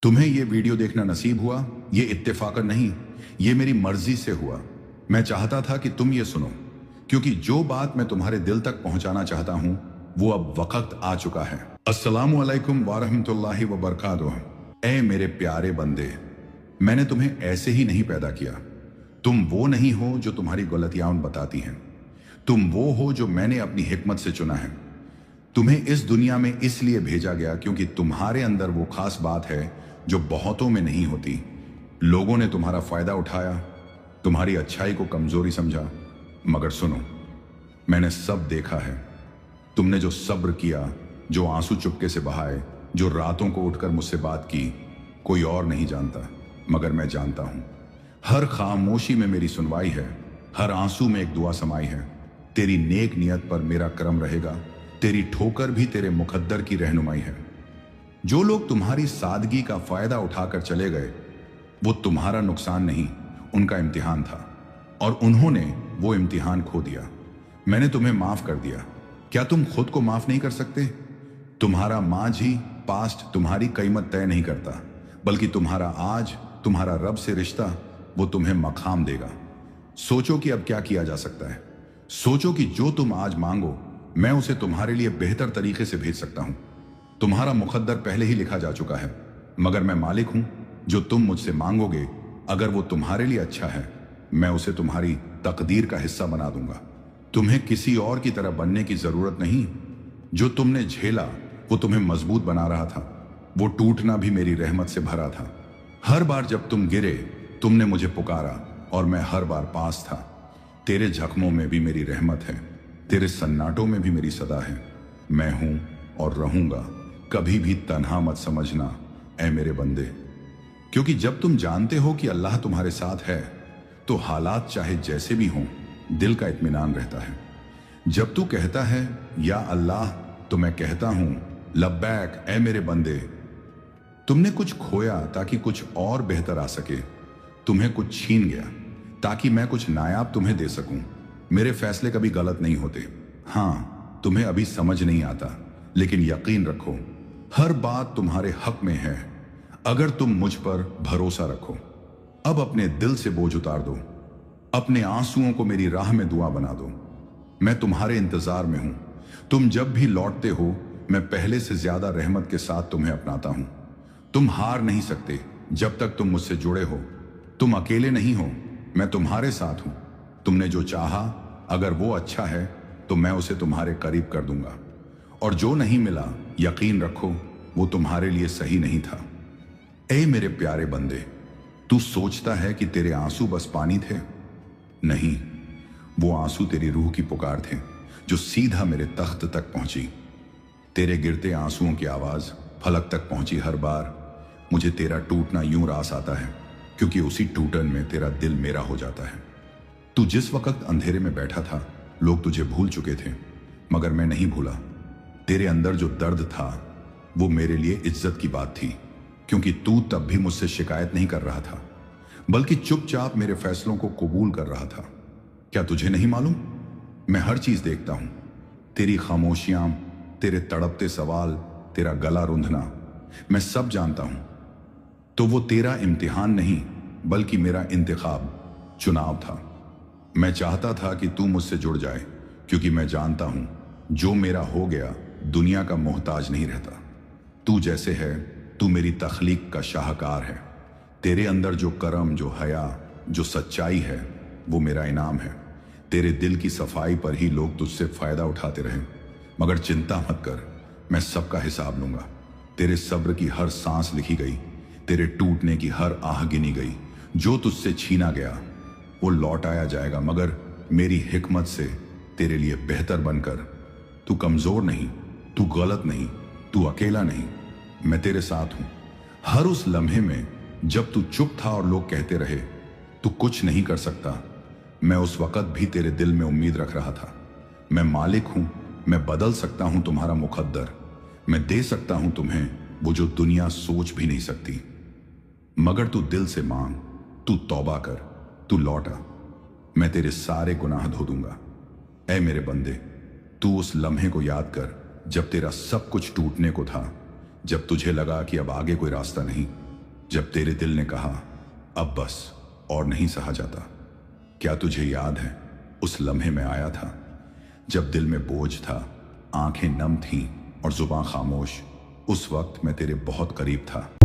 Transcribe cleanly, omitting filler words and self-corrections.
तुम्हें ये वीडियो देखना नसीब हुआ, ये इत्तेफाकन नहीं, ये मेरी मर्जी से हुआ। मैं चाहता था कि तुम ये सुनो, क्योंकि जो बात मैं तुम्हारे दिल तक पहुंचाना चाहता हूं वो अब वक्त आ चुका है। अस्सलामु अलैकुम वारहमतुल्लाहि व बरकातुहू। ऐ मेरे प्यारे बंदे, मैंने तुम्हें ऐसे ही नहीं पैदा किया। तुम वो नहीं हो जो तुम्हारी गलतियां बताती हैं। तुम वो हो जो मैंने अपनी हिकमत से चुना है। तुम्हें इस दुनिया में इसलिए भेजा गया क्योंकि तुम्हारे अंदर वो खास बात है जो बहुतों में नहीं होती। लोगों ने तुम्हारा फायदा उठाया, तुम्हारी अच्छाई को कमजोरी समझा, मगर सुनो, मैंने सब देखा है। तुमने जो सब्र किया, जो आंसू चुपके से बहाए, जो रातों को उठकर मुझसे बात की, कोई और नहीं जानता मगर मैं जानता हूं। हर खामोशी में मेरी सुनवाई है, हर आंसू में एक दुआ समाई है। तेरी नेक नियत पर मेरा करम रहेगा, तेरी ठोकर भी तेरे मुकद्दर की रहनुमाई है। जो लोग तुम्हारी सादगी का फायदा उठाकर चले गए, वो तुम्हारा नुकसान नहीं, उनका इम्तिहान था, और उन्होंने वो इम्तिहान खो दिया। मैंने तुम्हें माफ कर दिया। क्या तुम खुद को माफ नहीं कर सकते? तुम्हारा माजी पास्ट तुम्हारी कीमत तय नहीं करता, बल्कि तुम्हारा आज, तुम्हारा रब से रिश्ता, वो तुम्हें मकाम देगा। सोचो कि अब क्या किया जा सकता है। सोचो कि जो तुम आज मांगो, मैं उसे तुम्हारे लिए बेहतर तरीके से भेज सकता हूं। तुम्हारा मुकद्दर पहले ही लिखा जा चुका है, मगर मैं मालिक हूं। जो तुम मुझसे मांगोगे, अगर वो तुम्हारे लिए अच्छा है, मैं उसे तुम्हारी तकदीर का हिस्सा बना दूंगा। तुम्हें किसी और की तरह बनने की जरूरत नहीं। जो तुमने झेला वो तुम्हें मजबूत बना रहा था। वो टूटना भी मेरी रहमत से भरा था। हर बार जब तुम गिरे, तुमने मुझे पुकारा और मैं हर बार पास था। तेरे जख्मों में भी मेरी रहमत है, तेरे सन्नाटों में भी मेरी सदा है। मैं हूं और रहूंगा, कभी भी तन्हा मत समझना ऐ मेरे बंदे। क्योंकि जब तुम जानते हो कि अल्लाह तुम्हारे साथ है, तो हालात चाहे जैसे भी हों, दिल का इत्मीनान रहता है। जब तू कहता है या अल्लाह, तो मैं कहता हूं लब्बैक ऐ मेरे बंदे। तुमने कुछ खोया ताकि कुछ और बेहतर आ सके। तुम्हें कुछ छीन गया ताकि मैं कुछ नायाब तुम्हें दे सकूं। मेरे फैसले कभी गलत नहीं होते। हां, तुम्हें अभी समझ नहीं आता, लेकिन यकीन रखो, हर बात तुम्हारे हक में है अगर तुम मुझ पर भरोसा रखो। अब अपने दिल से बोझ उतार दो, अपने आंसुओं को मेरी राह में दुआ बना दो। मैं तुम्हारे इंतजार में हूं। तुम जब भी लौटते हो, मैं पहले से ज्यादा रहमत के साथ तुम्हें अपनाता हूं। तुम हार नहीं सकते जब तक तुम मुझसे जुड़े हो। तुम अकेले नहीं हो, मैं तुम्हारे साथ हूं। तुमने जो चाहा, अगर वो अच्छा है तो मैं उसे तुम्हारे करीब कर दूंगा, और जो नहीं मिला, यकीन रखो वो तुम्हारे लिए सही नहीं था। ऐ मेरे प्यारे बंदे, तू सोचता है कि तेरे आंसू बस पानी थे? नहीं, वो आंसू तेरी रूह की पुकार थे, जो सीधा मेरे तख्त तक पहुंची। तेरे गिरते आंसुओं की आवाज फलक तक पहुंची हर बार। मुझे तेरा टूटना यूं रास आता है, क्योंकि उसी टूटन में तेरा दिल मेरा हो जाता है। तू जिस वक्त अंधेरे में बैठा था, लोग तुझे भूल चुके थे, मगर मैं नहीं भूला। तेरे अंदर जो दर्द था, वो मेरे लिए इज्जत की बात थी, क्योंकि तू तब भी मुझसे शिकायत नहीं कर रहा था, बल्कि चुपचाप मेरे फैसलों को कबूल कर रहा था। क्या तुझे नहीं मालूम? मैं हर चीज देखता हूं। तेरी खामोशियां, तेरे तड़पते सवाल, तेरा गला रुंधना, मैं सब जानता हूं। तो वो तेरा इम्तिहान नहीं, बल्कि मेरा इंतखाब, चुनाव था। मैं चाहता था कि तू मुझसे जुड़ जाए, क्योंकि मैं जानता हूं जो मेरा हो गया दुनिया का मोहताज नहीं रहता। तू जैसे है, तू मेरी तख्लीक का शाहकार है। तेरे अंदर जो करम, जो हया, जो सच्चाई है, वो मेरा इनाम है। तेरे दिल की सफाई पर ही लोग तुझसे फायदा उठाते रहे, मगर चिंता मत कर, मैं सबका हिसाब लूंगा। तेरे सब्र की हर सांस लिखी गई, तेरे टूटने की हर आह गिनी गई। जो तुझसे छीना गया वो लौट आया जाएगा, मगर मेरी हिकमत से तेरे लिए बेहतर बनकर। तू कमजोर नहीं, तू गलत नहीं, तू अकेला नहीं, मैं तेरे साथ हूं। हर उस लम्हे में जब तू चुप था और लोग कहते रहे तू कुछ नहीं कर सकता, मैं उस वक्त भी तेरे दिल में उम्मीद रख रहा था। मैं मालिक हूं, मैं बदल सकता हूं तुम्हारा मुकद्दर। मैं दे सकता हूं तुम्हें वो जो दुनिया सोच भी नहीं सकती। मगर तू दिल से मांग, तू तौबा कर, तू लौटा, मैं तेरे सारे गुनाह धो दूंगा। ऐ मेरे बंदे, तू उस लम्हे को याद कर जब तेरा सब कुछ टूटने को था, जब तुझे लगा कि अब आगे कोई रास्ता नहीं, जब तेरे दिल ने कहा अब बस और नहीं सहा जाता। क्या तुझे याद है उस लम्हे में आया था जब दिल में बोझ था, आंखें नम थीं और जुबान खामोश। उस वक्त मैं तेरे बहुत करीब था।